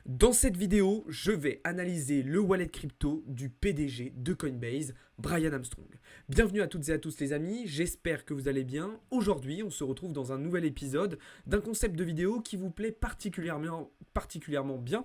Dans cette vidéo, je vais analyser le wallet crypto du PDG de Coinbase, Brian Armstrong. Bienvenue à toutes et à tous les amis, j'espère que vous allez bien. Aujourd'hui, on se retrouve dans un nouvel épisode d'un concept de vidéo qui vous plaît particulièrement bien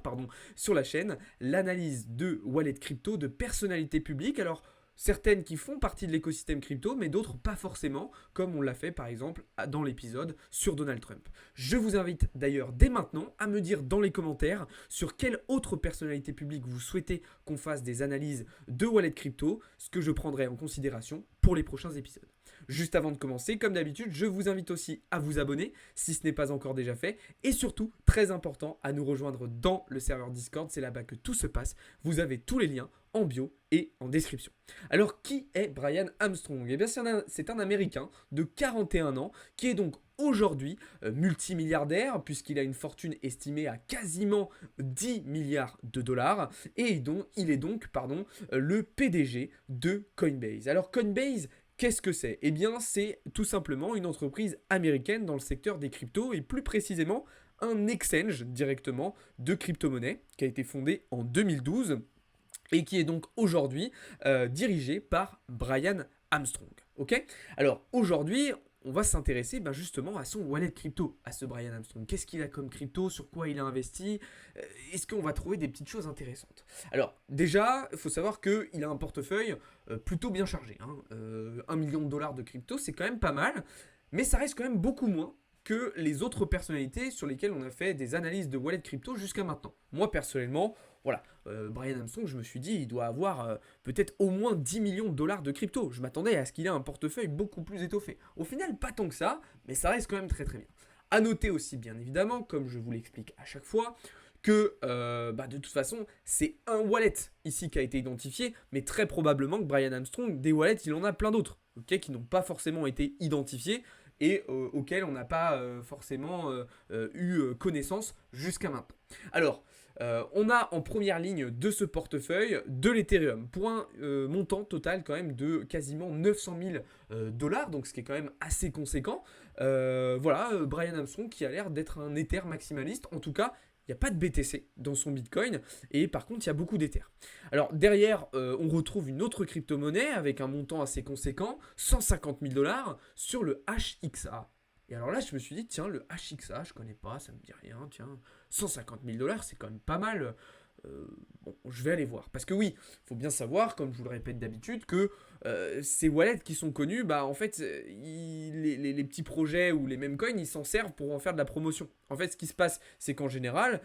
sur la chaîne, l'analyse de wallet crypto de personnalités publiques. Alors, certaines qui font partie de l'écosystème crypto, mais d'autres pas forcément, comme on l'a fait par exemple dans l'épisode sur Donald Trump. Je vous invite d'ailleurs dès maintenant à me dire dans les commentaires sur quelle autre personnalité publique vous souhaitez qu'on fasse des analyses de wallet crypto, ce que je prendrai en considération pour les prochains épisodes. Juste avant de commencer, comme d'habitude, je vous invite aussi à vous abonner si ce n'est pas encore déjà fait et surtout, très important, à nous rejoindre dans le serveur Discord, c'est là-bas que tout se passe. Vous avez tous les liens en bio et en description. Alors, qui est Brian Armstrong ? Eh bien, c'est un Américain de 41 ans qui est donc aujourd'hui multimilliardaire puisqu'il a une fortune estimée à quasiment 10 milliards de dollars et il est donc le PDG de Coinbase. Alors, Coinbase, qu'est-ce que c'est ? Eh bien, c'est tout simplement une entreprise américaine dans le secteur des cryptos et plus précisément un exchange directement de crypto-monnaies qui a été fondé en 2012 et qui est donc aujourd'hui dirigé par Brian Armstrong. Ok ? Alors aujourd'hui, on va s'intéresser justement à son wallet crypto, à ce Brian Armstrong. Qu'est-ce qu'il a comme crypto, sur quoi il a investi ? Est-ce qu'on va trouver des petites choses intéressantes ? Alors déjà, il faut savoir qu'il a un portefeuille plutôt bien chargé. 1 million de dollars de crypto, c'est quand même pas mal, mais ça reste quand même beaucoup moins que les autres personnalités sur lesquelles on a fait des analyses de wallet crypto jusqu'à maintenant. Moi personnellement, Brian Armstrong, je me suis dit, il doit avoir peut-être au moins 10 millions de dollars de crypto. Je m'attendais à ce qu'il ait un portefeuille beaucoup plus étoffé. Au final, pas tant que ça, mais ça reste quand même très très bien. À noter aussi, bien évidemment, comme je vous l'explique à chaque fois, que de toute façon, c'est un wallet ici qui a été identifié, mais très probablement que Brian Armstrong, des wallets, il en a plein d'autres, qui n'ont pas forcément été identifiés et auxquels on n'a pas forcément eu connaissance jusqu'à maintenant. Alors, on a en première ligne de ce portefeuille de l'Ethereum pour un montant total quand même de quasiment 900 000 dollars, donc ce qui est quand même assez conséquent. Brian Armstrong qui a l'air d'être un Ether maximaliste, en tout cas. Il n'y a pas de BTC dans son Bitcoin et par contre il y a beaucoup d'Ether. Alors derrière on retrouve une autre crypto-monnaie avec un montant assez conséquent, 150 000 dollars sur le HXA. Et alors là je me suis dit tiens le HXA je connais pas, ça me dit rien, tiens 150 000 dollars c'est quand même pas mal. Je vais aller voir. Parce que oui, il faut bien savoir, comme je vous le répète d'habitude, que ces wallets qui sont connus, en fait, les petits projets ou les mêmes coins, ils s'en servent pour en faire de la promotion. En fait, ce qui se passe, c'est qu'en général,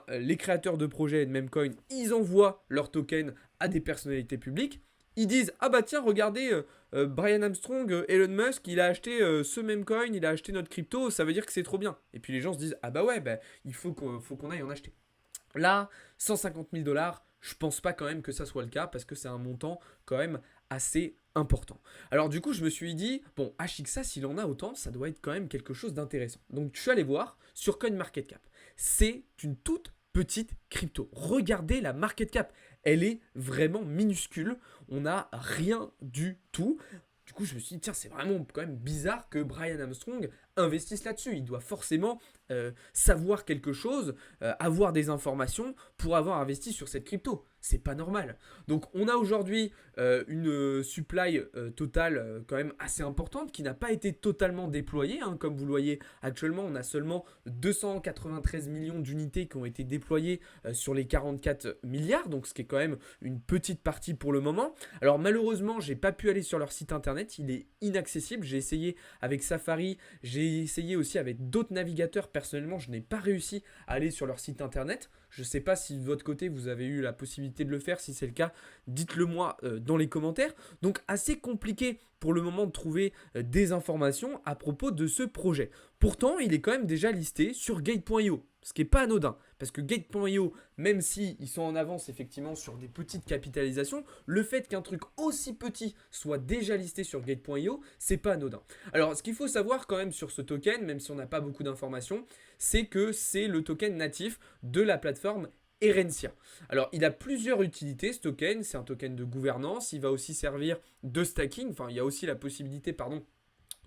les créateurs de projets et de mêmes coins, ils envoient leurs tokens à des personnalités publiques. Ils disent « Ah bah tiens, regardez, Brian Armstrong, Elon Musk, il a acheté ce même coin, il a acheté notre crypto, ça veut dire que c'est trop bien. » Et puis les gens se disent « Ah bah ouais, il faut qu'on aille en acheter. » Là, 150 000 dollars, je pense pas quand même que ça soit le cas parce que c'est un montant quand même assez important. Alors du coup, je me suis dit, bon, HXA, s'il en a autant, ça doit être quand même quelque chose d'intéressant. Donc je suis allé voir sur CoinMarketCap. C'est une toute petite crypto. Regardez la market cap, elle est vraiment minuscule. On n'a rien du tout. Du coup, je me suis dit, tiens, c'est vraiment quand même bizarre que Brian Armstrong investisse là-dessus. Il doit forcément savoir quelque chose, avoir des informations pour avoir investi sur cette crypto. C'est pas normal. Donc, on a aujourd'hui une supply totale quand même assez importante qui n'a pas été totalement déployée. Comme vous le voyez actuellement, on a seulement 293 millions d'unités qui ont été déployées sur les 44 milliards. Donc, ce qui est quand même une petite partie pour le moment. Alors, malheureusement, j'ai pas pu aller sur leur site internet. Il est inaccessible. J'ai essayé avec Safari. J'ai essayé aussi avec d'autres navigateurs. Personnellement, je n'ai pas réussi à aller sur leur site internet. Je ne sais pas si de votre côté, vous avez eu la possibilité de le faire. Si c'est le cas, dites-le moi dans les commentaires. Donc, assez compliqué pour le moment de trouver des informations à propos de ce projet. Pourtant, il est quand même déjà listé sur Gate.io, ce qui n'est pas anodin. Parce que Gate.io, même s'ils sont en avance effectivement sur des petites capitalisations, le fait qu'un truc aussi petit soit déjà listé sur Gate.io, c'est pas anodin. Alors, ce qu'il faut savoir quand même sur ce token, même si on n'a pas beaucoup d'informations, c'est que c'est le token natif de la plateforme Herencia. Alors, il a plusieurs utilités ce token. C'est un token de gouvernance. Il va aussi servir de stacking. Enfin, il y a aussi la possibilité,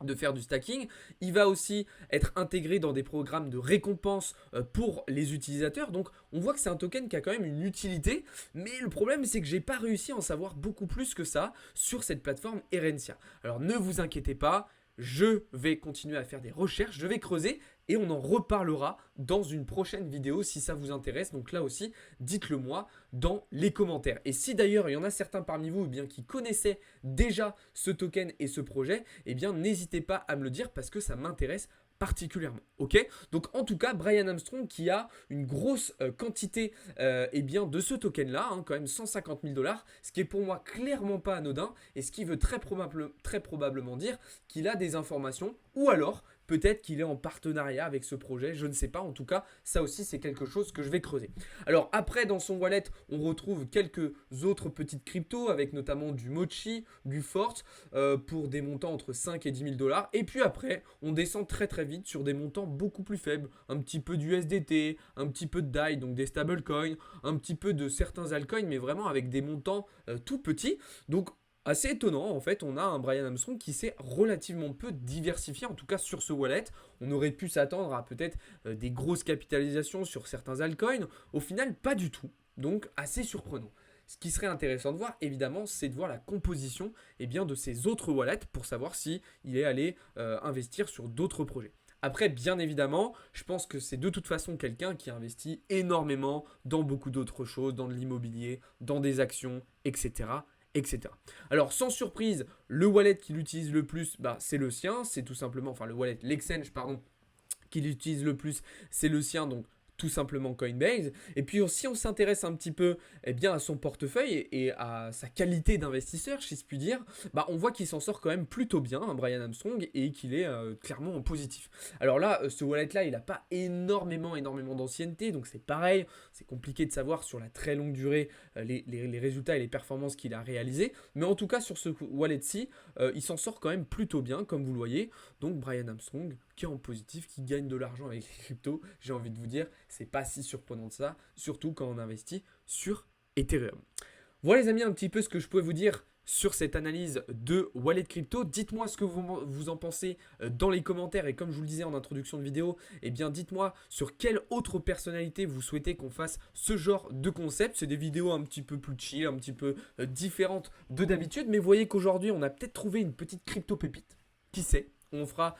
de faire du stacking. Il va aussi être intégré dans des programmes de récompense pour les utilisateurs. Donc on voit que c'est un token qui a quand même une utilité, mais le problème c'est que j'ai pas réussi à en savoir beaucoup plus que ça sur cette plateforme Herencia. Alors ne vous inquiétez pas, je vais continuer à faire des recherches, je vais creuser et on en reparlera dans une prochaine vidéo si ça vous intéresse. Donc là aussi, dites-le moi dans les commentaires. Et si d'ailleurs il y en a certains parmi vous qui connaissaient déjà ce token et ce projet, eh bien n'hésitez pas à me le dire parce que ça m'intéresse particulièrement. Ok, donc en tout cas, Brian Armstrong qui a une grosse quantité de ce token là, quand même 150 000 $, ce qui est pour moi clairement pas anodin et ce qui veut très probablement dire qu'il a des informations ou alors peut-être qu'il est en partenariat avec ce projet, je ne sais pas. En tout cas, ça aussi, c'est quelque chose que je vais creuser. Alors après, dans son wallet, on retrouve quelques autres petites cryptos avec notamment du Mochi, du Forte pour des montants entre 5 et 10 000 $. Et puis après, on descend très vite sur des montants beaucoup plus faibles. Un petit peu d'USDT, un petit peu de DAI, donc des stablecoins, un petit peu de certains altcoins, mais vraiment avec des montants tout petits. Donc assez étonnant, en fait, on a un Brian Armstrong qui s'est relativement peu diversifié, en tout cas sur ce wallet. On aurait pu s'attendre à peut-être des grosses capitalisations sur certains altcoins. Au final, pas du tout. Donc, assez surprenant. Ce qui serait intéressant de voir, évidemment, c'est de voir la composition de ces autres wallets pour savoir s'il est allé investir sur d'autres projets. Après, bien évidemment, je pense que c'est de toute façon quelqu'un qui investit énormément dans beaucoup d'autres choses, dans de l'immobilier, dans des actions, etc. etc. Alors sans surprise, le wallet qu'il utilise le plus, c'est le sien, c'est tout simplement, enfin le wallet, l'exchange pardon, qu'il utilise le plus, c'est le sien, donc tout simplement Coinbase. Et puis si on s'intéresse un petit peu à son portefeuille et à sa qualité d'investisseur, si je puis dire, on voit qu'il s'en sort quand même plutôt bien, Brian Armstrong, et qu'il est clairement en positif. Alors là, ce wallet-là, il n'a pas énormément d'ancienneté, donc c'est pareil, c'est compliqué de savoir sur la très longue durée les résultats et les performances qu'il a réalisées, mais en tout cas sur ce wallet-ci, il s'en sort quand même plutôt bien, comme vous le voyez. Donc Brian Armstrong, qui est en positif, qui gagne de l'argent avec les cryptos, j'ai envie de vous dire, c'est pas si surprenant de ça, surtout quand on investit sur Ethereum. Voilà les amis, un petit peu ce que je pouvais vous dire sur cette analyse de wallet crypto. Dites-moi ce que vous en pensez dans les commentaires et comme je vous le disais en introduction de vidéo, dites-moi sur quelle autre personnalité vous souhaitez qu'on fasse ce genre de concept. C'est des vidéos un petit peu plus chill, un petit peu différentes de d'habitude, mais vous voyez qu'aujourd'hui on a peut-être trouvé une petite crypto pépite, qui sait. On fera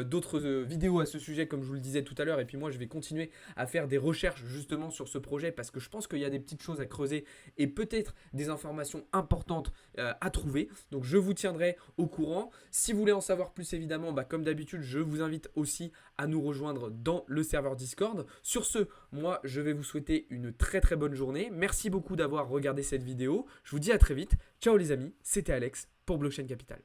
d'autres vidéos à ce sujet comme je vous le disais tout à l'heure et puis moi je vais continuer à faire des recherches justement sur ce projet parce que je pense qu'il y a des petites choses à creuser et peut-être des informations importantes à trouver. Donc je vous tiendrai au courant. Si vous voulez en savoir plus évidemment, comme d'habitude je vous invite aussi à nous rejoindre dans le serveur Discord. Sur ce, moi je vais vous souhaiter une très bonne journée. Merci beaucoup d'avoir regardé cette vidéo. Je vous dis à très vite. Ciao les amis, c'était Alex pour Blockchain Capital.